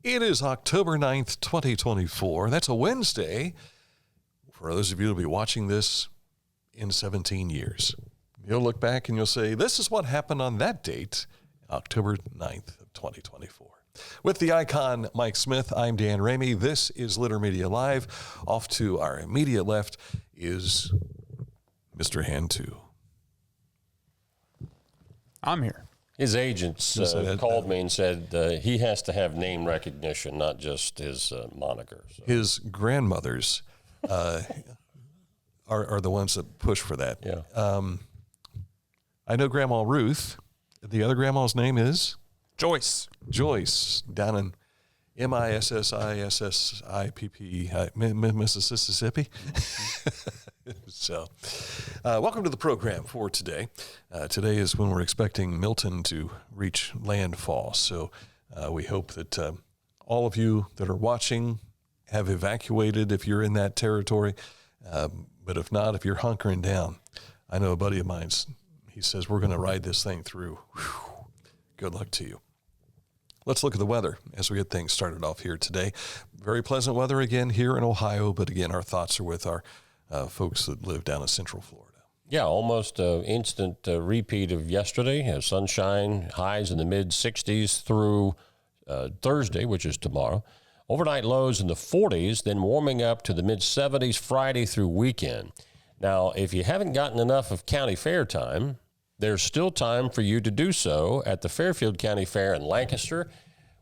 It is October 9th, 2024. That's a Wednesday. For those of you who will be watching this in 17 years, you'll look back and you'll say, this is what happened on that date, October 9th of 2024. With the icon Mike Smith, I'm Dan Ramey. This is Litter Media Live. Off to our immediate left is Mr. Hand 2. I'm here. His agents called me and said he has to have name recognition, not just his moniker. So. His grandmothers are the ones that push for that. Yeah. I know Grandma Ruth. The other grandma's name is? Joyce. Joyce, down in Mississippi. Mississippi. So, welcome to the program for today. Today is when we're expecting Milton to reach landfall. So, we hope that all of you that are watching have evacuated if you're in that territory. But if not, if you're hunkering down, I know a buddy of mine's, he says, we're going to ride this thing through. Whew. Good luck to you. Let's look at the weather as we get things started off here today. Very pleasant weather again here in Ohio, but again, our thoughts are with our folks that live down in Central Florida. Yeah, almost an instant repeat of yesterday. Sunshine, highs in the mid-60s through Thursday, which is tomorrow. Overnight lows in the 40s, then warming up to the mid-70s Friday through weekend. Now, if you haven't gotten enough of county fair time, there's still time for you to do so at the Fairfield County Fair in Lancaster,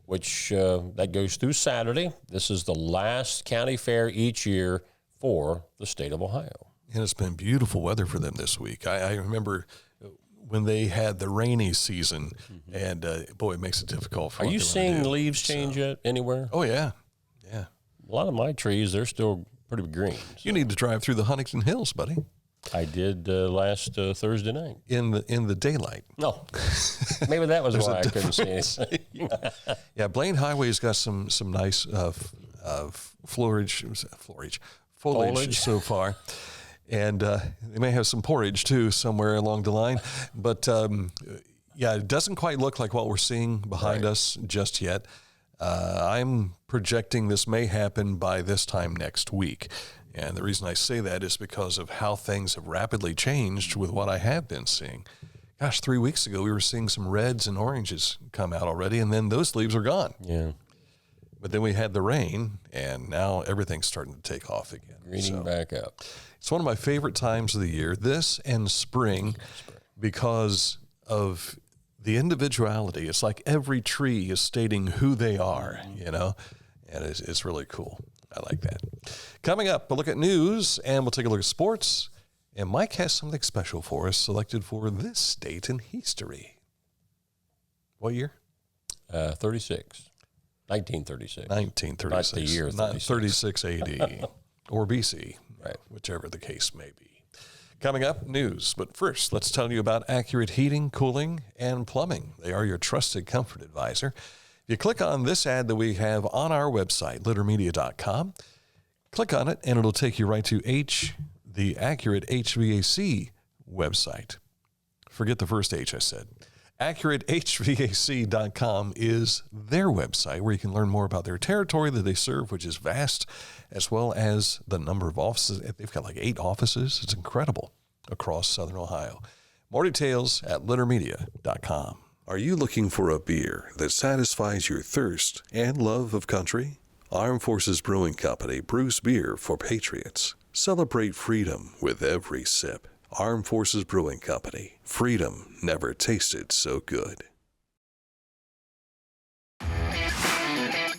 which that goes through Saturday. This is the last county fair each year for the state of Ohio. And it's been beautiful weather for them this week. I remember when they had the rainy season, and boy, it makes it difficult for Are you seeing leaves change yet anywhere? Oh, yeah. Yeah. A lot of my trees, they're still pretty green. So. You need to drive through the Huntington Hills, buddy. I did last Thursday night. In the daylight. No. Maybe that was why I couldn't see anything. Yeah, Blaine Highway's got some nice foliage so far. And they may have some porridge, too, somewhere along the line. But, yeah, it doesn't quite look like what we're seeing behind us just yet. I'm projecting this may happen by this time next week. And the reason I say that is because of how things have rapidly changed with what I have been seeing. Gosh, 3 weeks ago, we were seeing some reds and oranges come out already, and then those leaves are gone. Yeah. But then we had the rain, and now everything's starting to take off again. Greening back up. It's one of my favorite times of the year, this and spring, because of the individuality. It's like every tree is stating who they are, you know, and it's really cool. I like that. Coming up, a look at news, and we'll take a look at sports. And Mike has something special for us, selected for this date in history. What year? 36. 1936. 1936. Not the year 36. Not 36 AD or BC, right? Whichever the case may be. Coming up, news. But first, let's tell you about Accurate Heating, Cooling, and Plumbing. They are your trusted comfort advisor. You click on this ad that we have on our website, littermedia.com. Click on it, and it'll take you right to the Accurate HVAC website. Forget the first H I said. AccurateHVAC.com is their website where you can learn more about their territory that they serve, which is vast, as well as the number of offices. They've got like 8 offices. It's incredible across Southern Ohio. More details at littermedia.com. Are you looking for a beer that satisfies your thirst and love of country? Armed Forces Brewing Company brews beer for patriots. Celebrate freedom with every sip. Armed Forces Brewing Company. Freedom never tasted so good.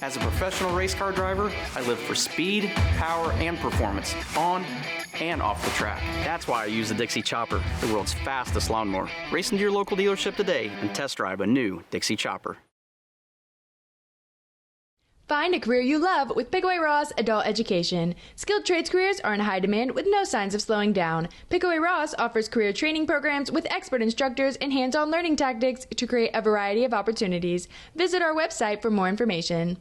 As a professional race car driver, I live for speed, power, and performance, on and off the track. That's why I use the Dixie Chopper, the world's fastest lawnmower. Race into your local dealership today and test drive a new Dixie Chopper. Find a career you love with Pickaway Ross Adult Education. Skilled trades careers are in high demand with no signs of slowing down. Pickaway Ross offers career training programs with expert instructors and hands-on learning tactics to create a variety of opportunities. Visit our website for more information.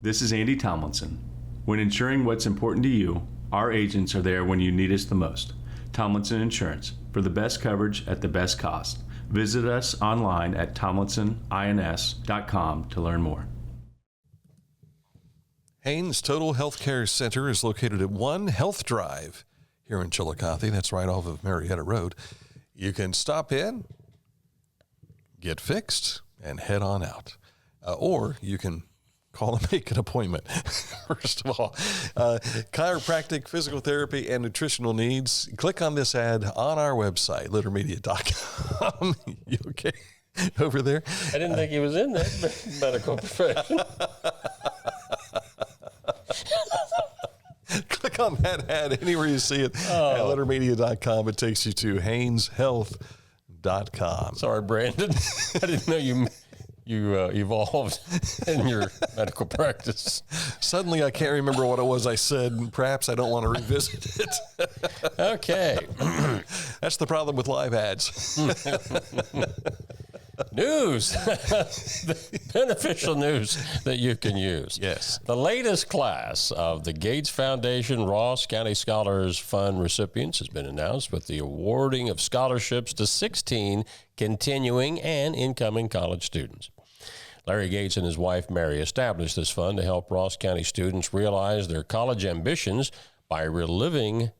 This is Andy Tomlinson. When ensuring what's important to you, our agents are there when you need us the most. Tomlinson Insurance, for the best coverage at the best cost. Visit us online at tomlinsonins.com to learn more. Haynes Total Healthcare Center is located at 1 Health Drive here in Chillicothe. That's right off of Marietta Road. You can stop in, get fixed, and head on out. Or you can call and make an appointment. First of all, chiropractic, physical therapy, and nutritional needs. Click on this ad on our website, littermedia.com. You okay over there? I didn't think he was in that medical profession. Click on that ad anywhere you see it at littermedia.com. It takes you to HaynesHealth.com. Sorry, Brandon. I didn't know you evolved in your medical practice. Suddenly, I can't remember what it was I said. Perhaps I don't want to revisit it. Okay. That's the problem with live ads. News. The beneficial news that you can use. Yes. The latest class of the Gates Foundation Ross County Scholars Fund recipients has been announced with the awarding of scholarships to 16 continuing and incoming college students. Larry Gates and his wife Mary established this fund to help Ross County students realize their college ambitions by relieving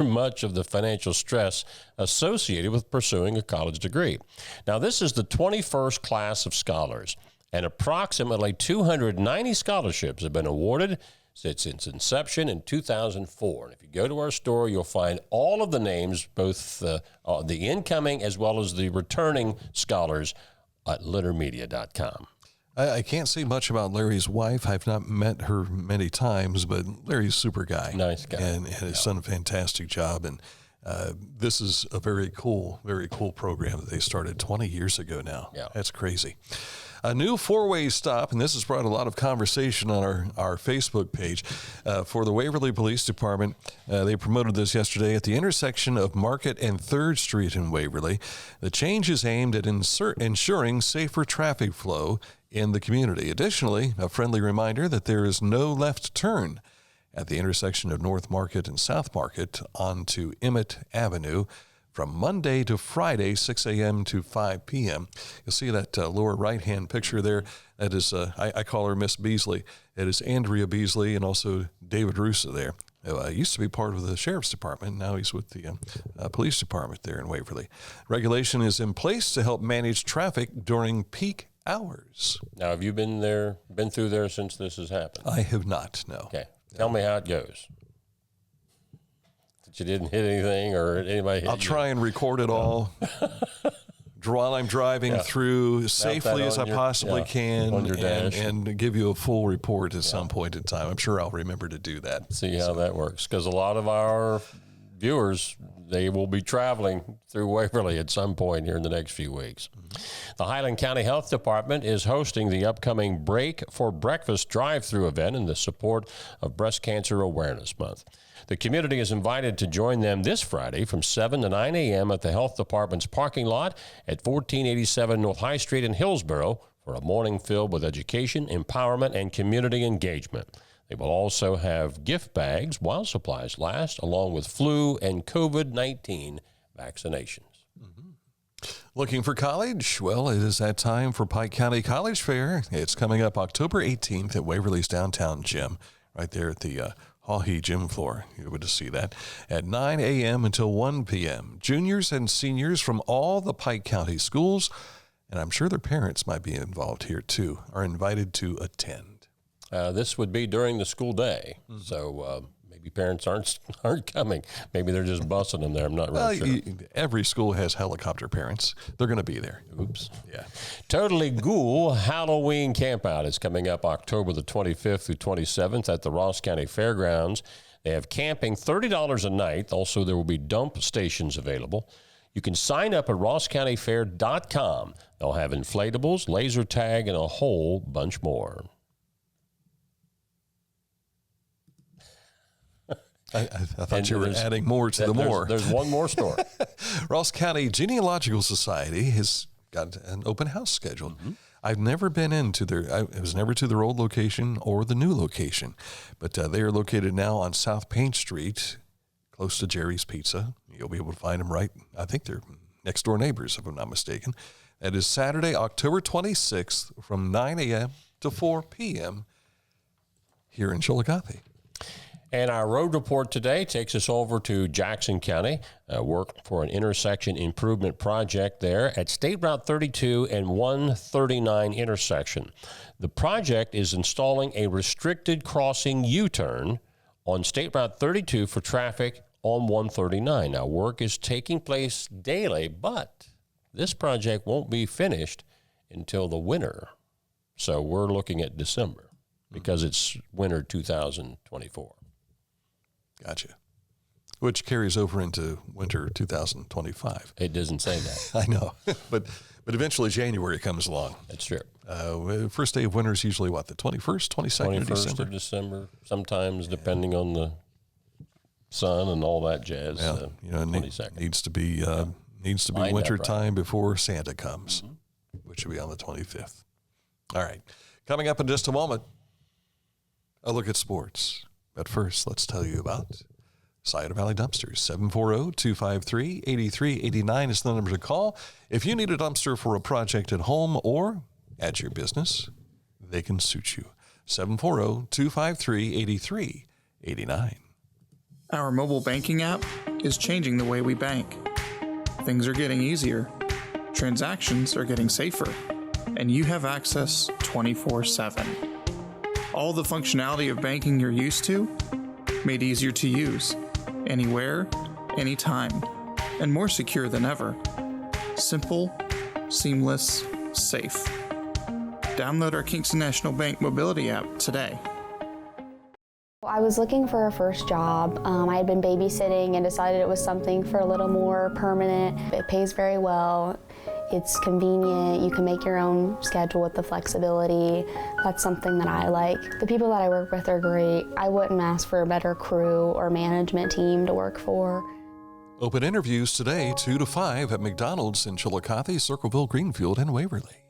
much of the financial stress associated with pursuing a college degree. Now, this is the 21st class of scholars, and approximately 290 scholarships have been awarded since its inception in 2004. And if you go to our store, you'll find all of the names, both the incoming as well as the returning scholars at littermedia.com. I can't say much about Larry's wife. I've not met her many times, but Larry's a super guy. Nice guy. And has done a fantastic job. And this is a very cool program that they started 20 years ago now. Yeah. That's crazy. A new four-way stop, and this has brought a lot of conversation on our Facebook page, for the Waverly Police Department. They promoted this yesterday at the intersection of Market and 3rd Street in Waverly. The change is aimed at ensuring safer traffic flow in the community. Additionally, a friendly reminder that there is no left turn at the intersection of North Market and South Market onto Emmett Avenue from Monday to Friday, 6 a.m. to 5 p.m. You'll see that lower right-hand picture there. That is, I call her Miss Beasley. It is Andrea Beasley and also David Russa there. Used to be part of the Sheriff's Department. Now he's with the Police Department there in Waverly. Regulation is in place to help manage traffic during peak hours. Now, have you been through there since this has happened? I have not, no. Okay. Tell me how it goes. That you didn't hit anything or anybody hit I'll try and record it all while I'm driving through safely as I possibly can on your dash. and give you a full report at some point in time. I'm sure I'll remember to do that. See how that works. Because a lot of our viewers, they will be traveling through Waverly at some point here in the next few weeks. The Highland County Health Department is hosting the upcoming Break for Breakfast drive-through event in the support of Breast Cancer Awareness Month. The community is invited to join them this Friday from 7 to 9 a.m. at the Health Department's parking lot at 1487 North High Street in Hillsborough for a morning filled with education, empowerment, and community engagement. They will also have gift bags while supplies last, along with flu and COVID-19 vaccinations. Looking for college? Well, it is that time for Pike County College Fair. It's coming up October 18th at Waverly's downtown gym, right there at the Hawhee gym floor. You're able to see that at 9 a.m. until 1 p.m. Juniors and seniors from all the Pike County schools, and I'm sure their parents might be involved here too, are invited to attend. This would be during the school day, so maybe parents aren't coming. Maybe they're just busing them there. I'm not really sure. Every school has helicopter parents. They're going to be there. Oops. Yeah. Totally Ghoul Halloween Campout is coming up October the 25th through 27th at the Ross County Fairgrounds. They have camping $30 a night. Also, there will be dump stations available. You can sign up at rosscountyfair.com. They'll have inflatables, laser tag, and a whole bunch more. I thought you were adding more to the more. There's one more story. Ross County Genealogical Society has got an open house scheduled. Mm-hmm. I've never been I was never to their old location or the new location, but they are located now on South Paint Street, close to Jerry's Pizza. You'll be able to find them right. I think they're next door neighbors, if I'm not mistaken. That is Saturday, October 26th from 9 a.m. to 4 p.m. here in Chillicothe. And our road report today takes us over to Jackson County, work for an intersection improvement project there at State Route 32 and 139 intersection. The project is installing a restricted crossing U-turn on State Route 32 for traffic on 139. Now, work is taking place daily, but this project won't be finished until the winter. So we're looking at December because it's winter 2024. Gotcha. Which carries over into winter 2025. It doesn't say that. I know, but eventually January comes along. That's true. First day of winter is usually what, the 21st, 22nd 21st of December, sometimes depending on the sun and all that jazz. Yeah, it needs to be winter time before Santa comes, which will be on the 25th. All right, coming up in just a moment, a look at sports. But first, let's tell you about Scioto Valley Dumpsters. 740-253-8389 is the number to call. If you need a dumpster for a project at home or at your business, they can suit you. 740-253-8389. Our mobile banking app is changing the way we bank. Things are getting easier, transactions are getting safer, and you have access 24/7. All the functionality of banking you're used to, made easier to use, anywhere, anytime, and more secure than ever. Simple, seamless, safe. Download our Kingston National Bank mobility app today. I was looking for a first job. I had been babysitting and decided it was something for a little more permanent. It pays very well. It's convenient. You can make your own schedule with the flexibility. That's something that I like. The people that I work with are great. I wouldn't ask for a better crew or management team to work for. Open interviews today, 2 to 5 at McDonald's in Chillicothe, Circleville, Greenfield, and Waverly.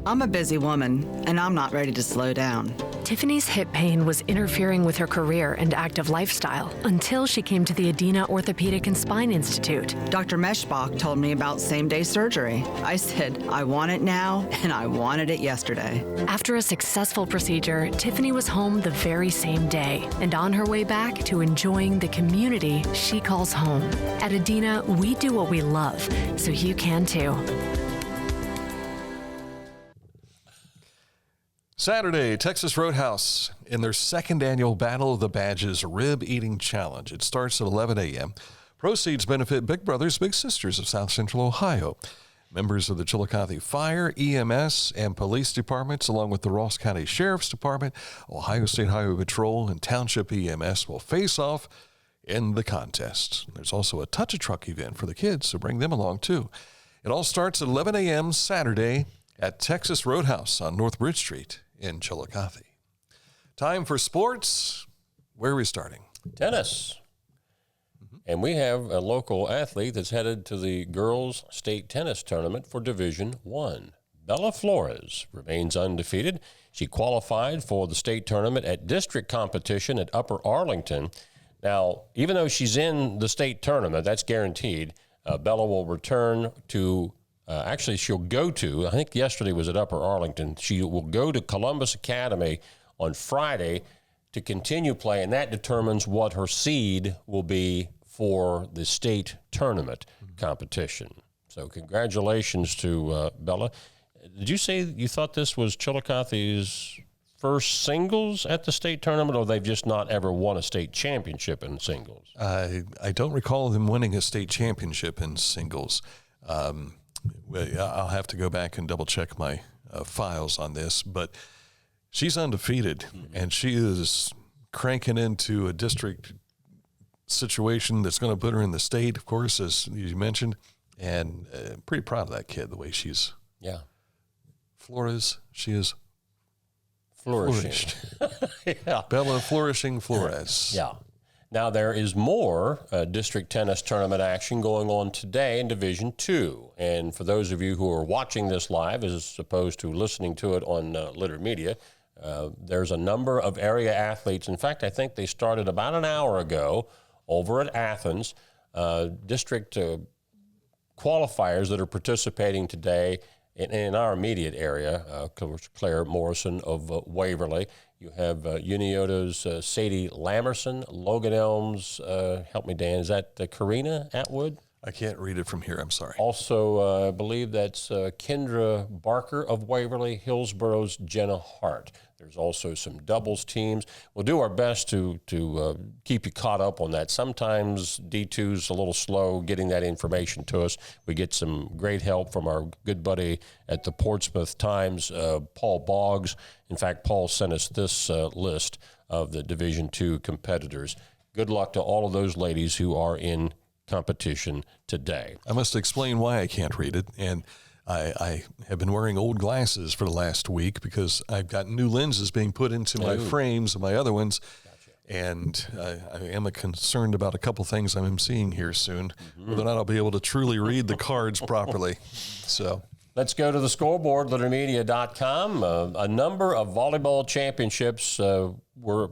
I'm a busy woman, and I'm not ready to slow down. Tiffany's hip pain was interfering with her career and active lifestyle until she came to the Adina Orthopedic and Spine Institute. Dr. Meshbach told me about same-day surgery. I said, I want it now, and I wanted it yesterday. After a successful procedure, Tiffany was home the very same day and on her way back to enjoying the community she calls home. At Adina, we do what we love, so you can too. Saturday, Texas Roadhouse in their second annual Battle of the Badges Rib Eating Challenge. It starts at 11 a.m. Proceeds benefit Big Brothers Big Sisters of South Central Ohio. Members of the Chillicothe Fire, EMS, and Police Departments, along with the Ross County Sheriff's Department, Ohio State Highway Patrol, and Township EMS will face off in the contest. There's also a Touch-a-Truck event for the kids, so bring them along too. It all starts at 11 a.m. Saturday at Texas Roadhouse on North Bridge Street in Chillicothe. Time for sports. Where are we starting? Tennis. And we have a local athlete that's headed to the girls' state tennis tournament for Division I. Bella Flores remains undefeated. She qualified for the state tournament at district competition at Upper Arlington. Now, even though she's in the state tournament, that's guaranteed, Bella will return to she'll go to, I think yesterday was at Upper Arlington, she will go to Columbus Academy on Friday to continue play, and that determines what her seed will be for the state tournament competition. So congratulations to Bella. Did you say you thought this was Chillicothe's first singles at the state tournament, or they've just not ever won a state championship in singles? I don't recall them winning a state championship in singles. I'll have to go back and double check my files on this, but she's undefeated, and she is cranking into a district situation that's going to put her in the state, of course, as you mentioned, and pretty proud of that kid, the way she's Flores, she is flourishing. Yeah. Bella Flourishing Flores. Yeah. Now, there is more district tennis tournament action going on today in Division II. And for those of you who are watching this live as opposed to listening to it on Litter Media, there's a number of area athletes. In fact, I think they started about an hour ago over at Athens. District qualifiers that are participating today in our immediate area. Claire Morrison of Waverly. You have Unioto's Sadie Lamerson, Logan Elms. Help me, Dan. Is that Karina Atwood? I can't read it from here. I'm sorry. Also, I believe that's Kendra Barker of Waverly, Hillsboro's Jenna Hart. There's also some doubles teams. We'll do our best to keep you caught up on that. Sometimes D2's a little slow getting that information to us. We get some great help from our good buddy at the Portsmouth Times, Paul Boggs. In fact, Paul sent us this list of the Division II competitors. Good luck to all of those ladies who are in competition today. I must explain why I can't read it, and I have been wearing old glasses for the last week because I've got new lenses being put into my frames of my other ones, and I am concerned about a couple things I'm seeing here soon, whether or not I'll be able to truly read the cards properly. So let's go to the scoreboard, littermedia.com. A number of volleyball championships were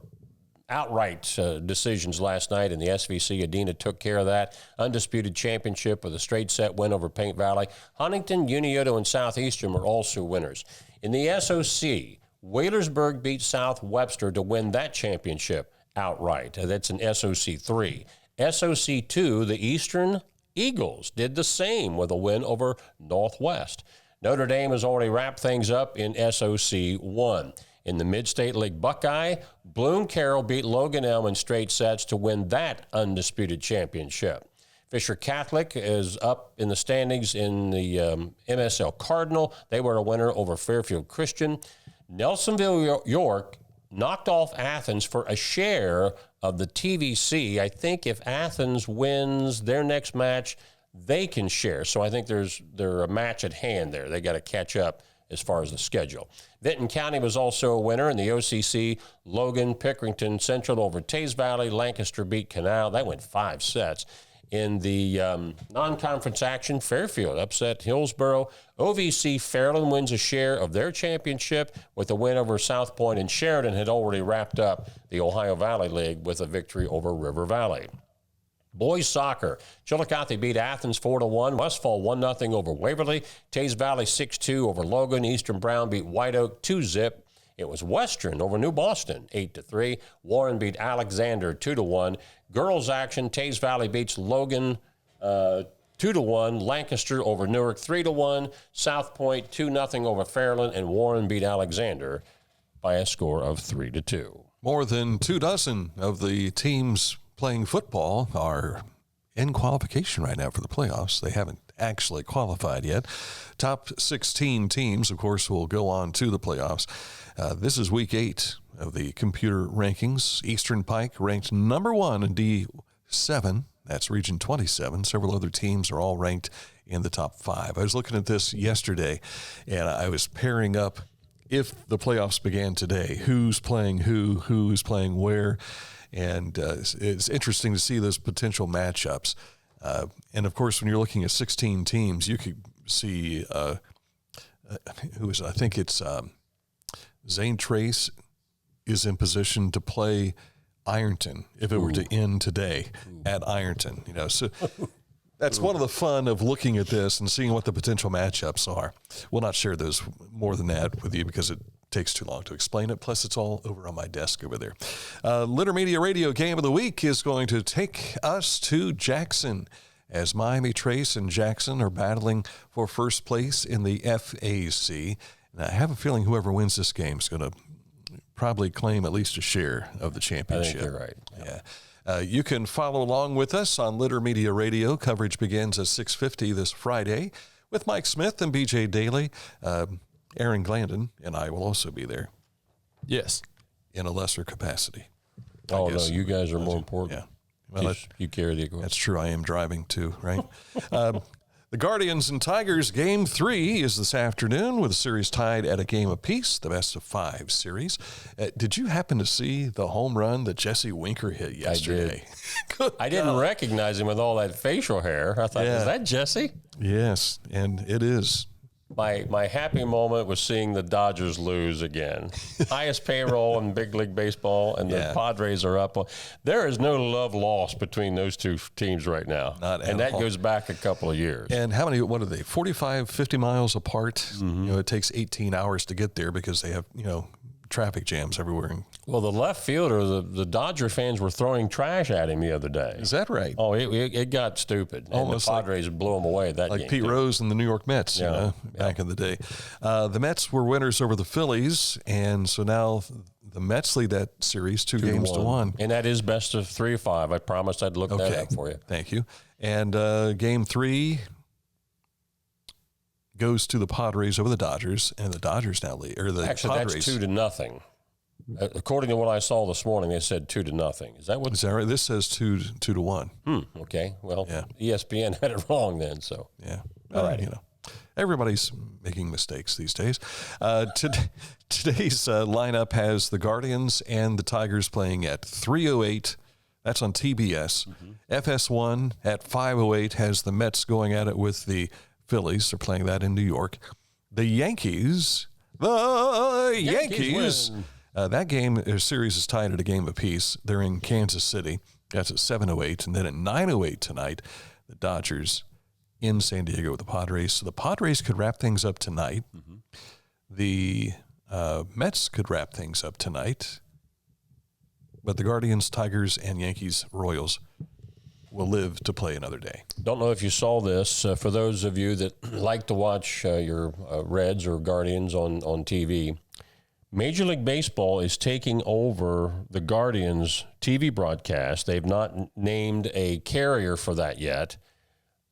outright decisions last night in the SVC. Adena took care of that. Undisputed championship with a straight set win over Paint Valley. Huntington, Unioto, and Southeastern were also winners. In the SOC, Waylersburg beat South Webster to win that championship outright. That's an SOC 3. SOC 2, the Eastern Eagles did the same with a win over Northwest. Notre Dame has already wrapped things up in SOC 1. In the Mid-State League Buckeye, Bloom Carroll beat Logan Elm in straight sets to win that undisputed championship. Fisher Catholic is up in the standings in the MSL Cardinal. They were a winner over Fairfield Christian. Nelsonville York knocked off Athens for a share of the TVC. I think if Athens wins their next match, they can share. So I think there's a match at hand there. They got to catch up as far as the schedule. Vinton County was also a winner in the OCC. Logan, Pickerington Central over Tays Valley. Lancaster beat Canal. That went 5 sets. In the non-conference action, Fairfield upset Hillsboro. OVC Fairland wins a share of their championship with a win over South Point, and Sheridan had already wrapped up the Ohio Valley League with a victory over River Valley. Boys soccer, Chillicothe beat Athens 4-1. Westfall 1-0 over Waverly. Tays Valley 6-2 over Logan. Eastern Brown beat White Oak 2-zip. It was Western over New Boston 8-3. Warren beat Alexander 2-1. Girls action, Tays Valley beats Logan 2-1. Lancaster over Newark 3-1. South Point 2-0 over Fairland, and Warren beat Alexander by a score of 3-2. More than 24 of the teams playing football are in qualification right now for the playoffs. They haven't actually qualified yet. Top 16 teams, of course, will go on to the playoffs. This is week 8 of the computer rankings. Eastern Pike ranked number 1 in D7. That's Region 27. Several other teams are all ranked in the top 5. I was looking at this yesterday, and I was pairing up, if the playoffs began today, who's playing who's playing where. And it's interesting to see those potential matchups. And, of course, when you're looking at 16 teams, you could see who is it? I think it's Zane Trace is in position to play Ironton if it were to end today at Ironton. So that's one of the fun of looking at this and seeing what the potential matchups are. We'll not share those more than that with you because it takes too long to explain it. Plus, it's all over on my desk over there. Litter Media Radio Game of the Week is going to take us to Jackson as Miami Trace and Jackson are battling for first place in the FAC. And I have a feeling whoever wins this game is going to probably claim at least a share of the championship. I think you're right. Yeah. You can follow along with us on Litter Media Radio. Coverage begins at 6:50 this Friday with Mike Smith and BJ Daly. Aaron Glandon and I will also be there. Yes. In a lesser capacity. Oh, no, you guys are more important. Yeah. Well, you carry the equipment. That's true. I am driving too, right? The Guardians and Tigers Game 3 is this afternoon with the series tied at a game apiece, the best of 5 series. Did you happen to see the home run that Jesse Winker hit yesterday? I did. I didn't recognize him with all that facial hair. I thought, is that Jesse? Yes, and it is. My happy moment was seeing the Dodgers lose again. Highest payroll in big league baseball, and the Padres are up. There is no love lost between those two teams right now. And that goes back a couple of years. And how many, what are they, 45, 50 miles apart? You know, it takes 18 hours to get there because they have, traffic jams everywhere. Well, the left fielder, the Dodger fans were throwing trash at him the other day. Is that right? Oh, it got stupid. Almost and the Padres blew him away that game. Like Pete Rose and the New York Mets, back in the day. The Mets were winners over the Phillies, and so now the Mets lead that series 2 games to 1. And that is best of 3 or 5. I promised I'd look that up for you. Thank you. And game 3 goes to the Padres over the Dodgers, and the Dodgers now lead. Actually, Padres. that's 2-0. According to what I saw this morning, they said 2-0. Is that what? Is that right? This says 2 to 1. Okay. Well, ESPN had it wrong then. So yeah. All right. Everybody's making mistakes these days. Today's lineup has the Guardians and the Tigers playing at 3:08. That's on TBS. FS1 at 5:08 has the Mets going at it with the Phillies. They're playing that in New York. The Yankees. That game, their series is tied at a game apiece. They're in Kansas City. That's at 7:08. And then at 9:08 tonight, the Dodgers in San Diego with the Padres. So the Padres could wrap things up tonight. The Mets could wrap things up tonight. But the Guardians, Tigers, and Yankees, Royals will live to play another day. Don't know if you saw this. For those of you that like to watch your Reds or Guardians on TV, Major League Baseball is taking over the Guardians TV broadcast. They've not named a carrier for that yet.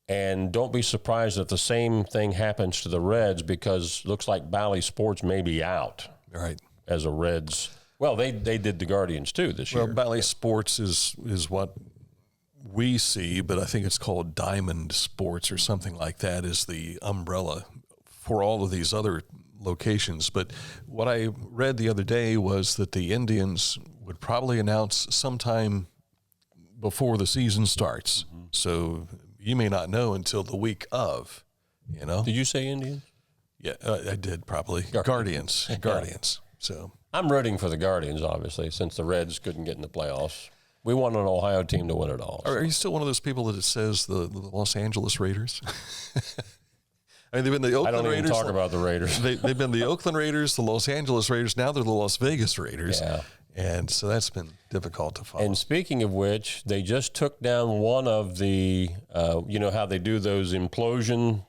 And don't be surprised if the same thing happens to the Reds, because it looks like Bally Sports may be out. Right. As a Reds. Well, they did the Guardians too this year. Well, Bally Sports is what we see, but I think it's called Diamond Sports or something like that, is the umbrella for all of these other locations. But what I read the other day was that the Indians would probably announce sometime before the season starts. So you may not know until the week of, Did you say Indians? Yeah, I did probably. Guardians. So I'm rooting for the Guardians, obviously, since the Reds couldn't get in the playoffs. We want an Ohio team to win it all. Are you still one of those people that it says the Los Angeles Raiders? I mean, they've been the Oakland Raiders. I don't even talk about the Raiders. They've been the Oakland Raiders, the Los Angeles Raiders. Now they're the Las Vegas Raiders. Yeah. And so that's been difficult to follow. And speaking of which, they just took down one of the, how they do those implosion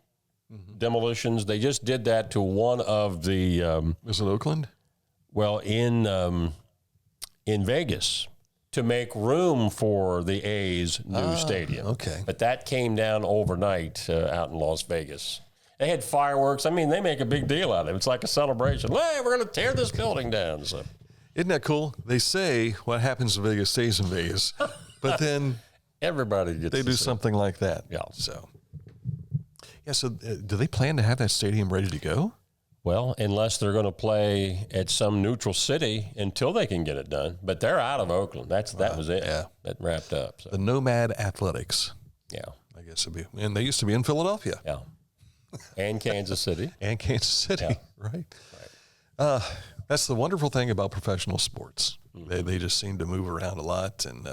demolitions? They just did that to one of the... Was it Oakland? Well, in Vegas, to make room for the A's new stadium. Okay. But that came down overnight out in Las Vegas. They had fireworks. I mean, they make a big deal out of it. It's like a celebration. Hey, we're going to tear this building down. So. Isn't that cool? They say what happens in Vegas stays in Vegas, but then everybody gets they do something like that. Yeah. So, so do they plan to have that stadium ready to go? Well, unless they're going to play at some neutral city until they can get it done. But they're out of Oakland. That was it. Yeah. That wrapped up. So. The Nomad Athletics. Yeah. I guess it'd be. And they used to be in Philadelphia. Yeah. And Kansas City. Yeah. Right. That's the wonderful thing about professional sports. They just seem to move around a lot. And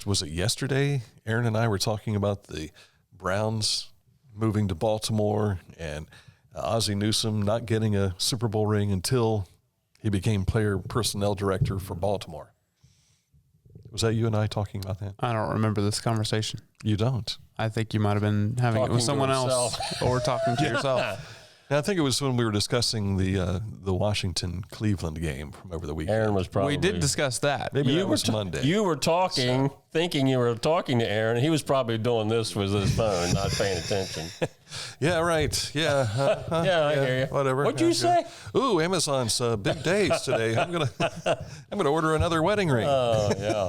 was it yesterday, Aaron and I were talking about the Browns moving to Baltimore and Ozzie Newsome not getting a Super Bowl ring until he became player personnel director for Baltimore. Was that you and I talking about that? I don't remember this conversation. You don't? I think you might have been having it with someone else or talking to yourself. I think it was when we were discussing the Washington-Cleveland game from over the weekend. Aaron was probably... We did discuss that. Maybe that was Monday. You were talking, thinking you were talking to Aaron. He was probably doing this with his phone, not paying attention. Yeah, right. Yeah. I hear you. Whatever. What'd you say? Ooh, Amazon's big days today. I'm gonna order another wedding ring. Oh, yeah.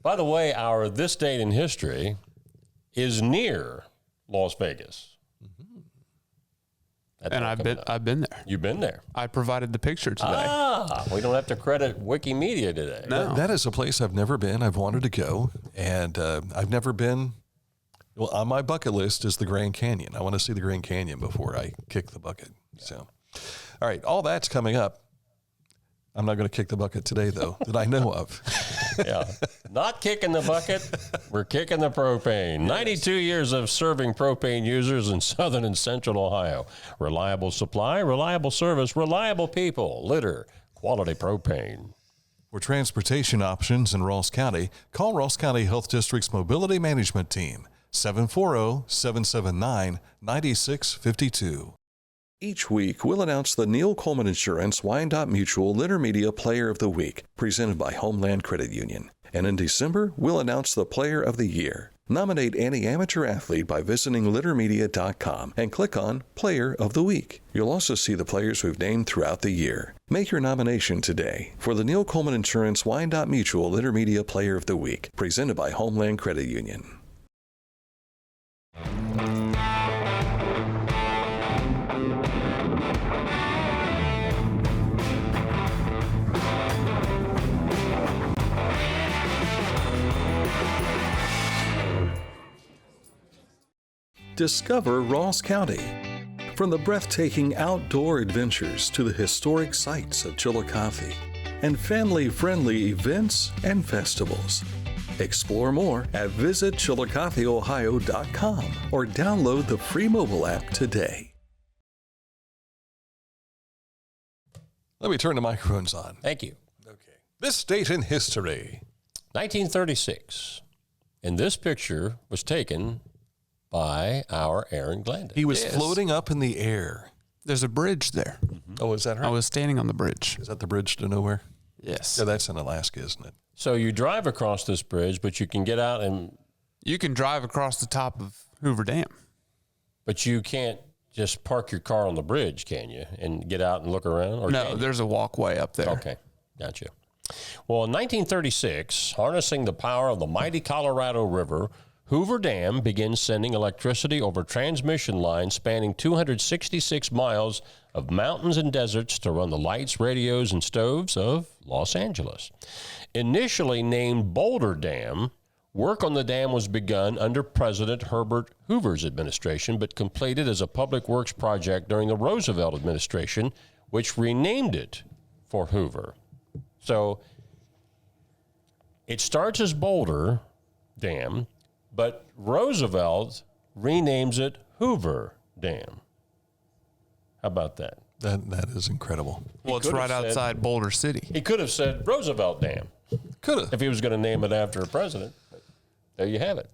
By the way, our This Date in History is near Las Vegas. And I've been there. You've been there. I provided the picture today. We don't have to credit Wikimedia today. No. That is a place I've never been. I've wanted to go, and I've never been Well, on my bucket list is the Grand Canyon. I want to see the Grand Canyon before I kick the bucket. So, all right, all that's coming up. I'm not going to kick the bucket today, though, that I know of. Yeah, not kicking the bucket. We're kicking the propane. 92 years of serving propane users in southern and central Ohio. Reliable supply, reliable service, reliable people. Litter, quality propane. For transportation options in Ross County, call Ross County Health District's Mobility Management Team, 740-779-9652. Each week, we'll announce the Neil Coleman Insurance Wyandotte Mutual Litter Media Player of the Week, presented by Homeland Credit Union. And in December, we'll announce the Player of the Year. Nominate any amateur athlete by visiting littermedia.com and click on Player of the Week. You'll also see the players we've named throughout the year. Make your nomination today for the Neil Coleman Insurance Wyandotte Mutual Litter Media Player of the Week, presented by Homeland Credit Union. Discover Ross County. From the breathtaking outdoor adventures to the historic sights of Chillicothe and family-friendly events and festivals. Explore more at visitchillicotheohio.com or download the free mobile app today. Let me turn the microphones on. Thank you. Okay. This date in history. 1936. And this picture was taken by our Aaron Glandon. He was floating up in the air. There's a bridge there. Mm-hmm. Oh, is that right? I was standing on the bridge. Is that the bridge to nowhere? Yes. Yeah, that's in Alaska, isn't it? So you drive across this bridge, but you can get out and... You can drive across the top of Hoover Dam. But you can't just park your car on the bridge, can you? And get out and look around? Or no, there's a walkway up there. Okay, gotcha. Well, in 1936, harnessing the power of the mighty Colorado River, Hoover Dam begins sending electricity over transmission lines spanning 266 miles of mountains and deserts to run the lights, radios, and stoves of Los Angeles. Initially named Boulder Dam, work on the dam was begun under President Herbert Hoover's administration, but completed as a public works project during the Roosevelt administration, which renamed it for Hoover. So it starts as Boulder Dam, but Roosevelt renames it Hoover Dam. How about that? That is incredible. Well, it's right outside Boulder City. He could have said Roosevelt Dam. Could have. If he was going to name it after a president. But there you have it.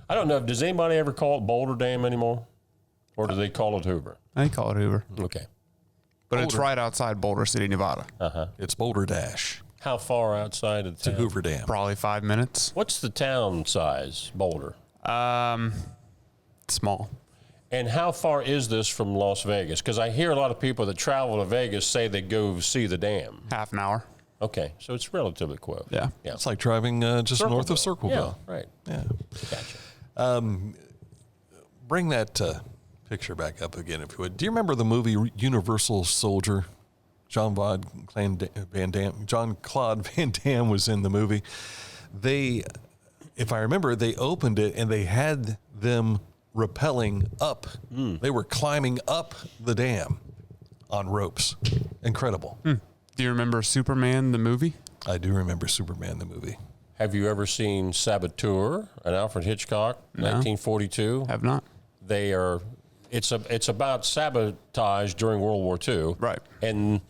I don't know. Does anybody ever call it Boulder Dam anymore? Or do they call it Hoover? They call it Hoover. Okay. But it's right outside Boulder City, Nevada. Uh-huh. It's Boulder Dash. How far outside of the town? To Hoover Dam. Probably 5 minutes. What's the town size, Boulder? Small. And how far is this from Las Vegas? Because I hear a lot of people that travel to Vegas say they go see the dam. Half an hour. Okay, so it's relatively close. Yeah. It's like driving just north of Circleville. Yeah, right. Yeah. Gotcha. Bring that picture back up again, if you would. Do you remember the movie Universal Soldier? Jean-Claude Van Damme was in the movie. They, if I remember, they opened it and they had them rappelling up. They were climbing up the dam on ropes. Incredible. Do you remember Superman, the movie? I do remember Superman, the movie. Have you ever seen Saboteur, an Alfred Hitchcock, 1942? Have not. It's about sabotage during World War II. Right. And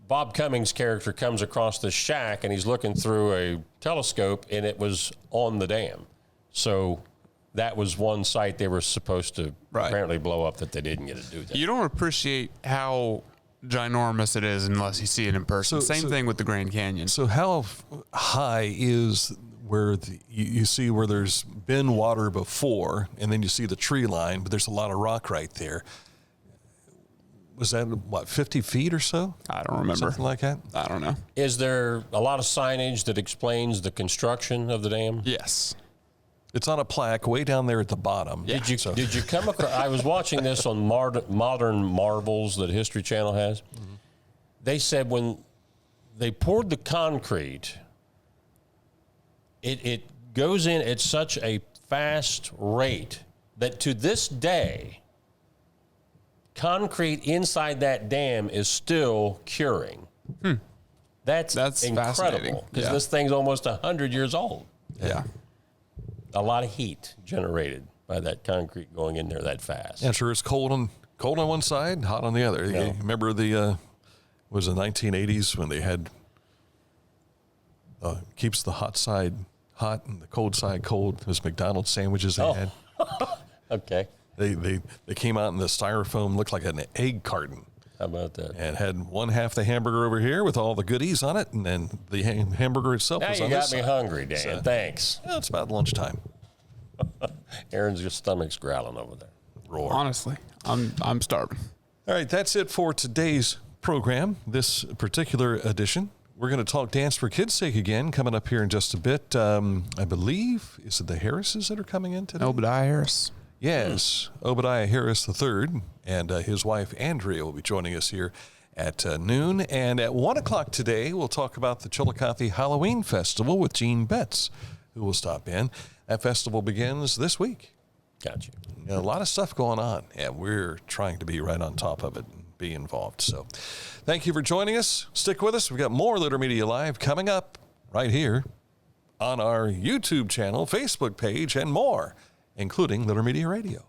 Bob Cummings' character comes across this shack and he's looking through a telescope and it was on the dam. So that was one site they were supposed to apparently blow up that they didn't get to do that. You don't appreciate how ginormous it is unless you see it in person. Same thing with the Grand Canyon. So how high is where you see where there's been water before, and then you see the tree line, but there's a lot of rock right there. Was that, 50 feet or so? I don't remember. Something like that? I don't know. Is there a lot of signage that explains the construction of the dam? Yes. It's on a plaque way down there at the bottom. Yeah. Did you come across, I was watching this on Modern Marvels that History Channel has. Mm-hmm. They said when they poured the concrete, it goes in at such a fast rate that to this day, concrete inside that dam is still curing. That's incredible because this thing's almost 100 years old. Yeah. A lot of heat generated by that concrete going in there that fast. Yeah, sure. It's cold on one side, hot on the other. No. You remember was the 1980s when they had keeps the hot side hot and the cold side cold. Those McDonald's sandwiches they had. Okay. They came out in the styrofoam, looked like an egg carton. How about that? And had one half the hamburger over here with all the goodies on it, and then the hamburger itself was on this side. Now you got me hungry, Dan. So, thanks. Well, it's about lunchtime. Aaron's stomach's growling over there. Roar. Honestly, I'm starving. All right, that's it for today's program, this particular edition. We're going to talk Dance for Kids' Sake again, coming up here in just a bit. I believe, is it the Harrises that are coming in today? Obadiah Harris. Yes, Obadiah Harris III and his wife Andrea will be joining us here at noon. And at 1 o'clock today, we'll talk about the Chillicothe Halloween Festival with Gene Betts, who will stop in. That festival begins this week. Gotcha. A lot of stuff going on, and we're trying to be right on top of it and be involved. So thank you for joining us. Stick with us. We've got more Litter Media Live coming up right here on our YouTube channel, Facebook page, and more, including Litter Media Radio.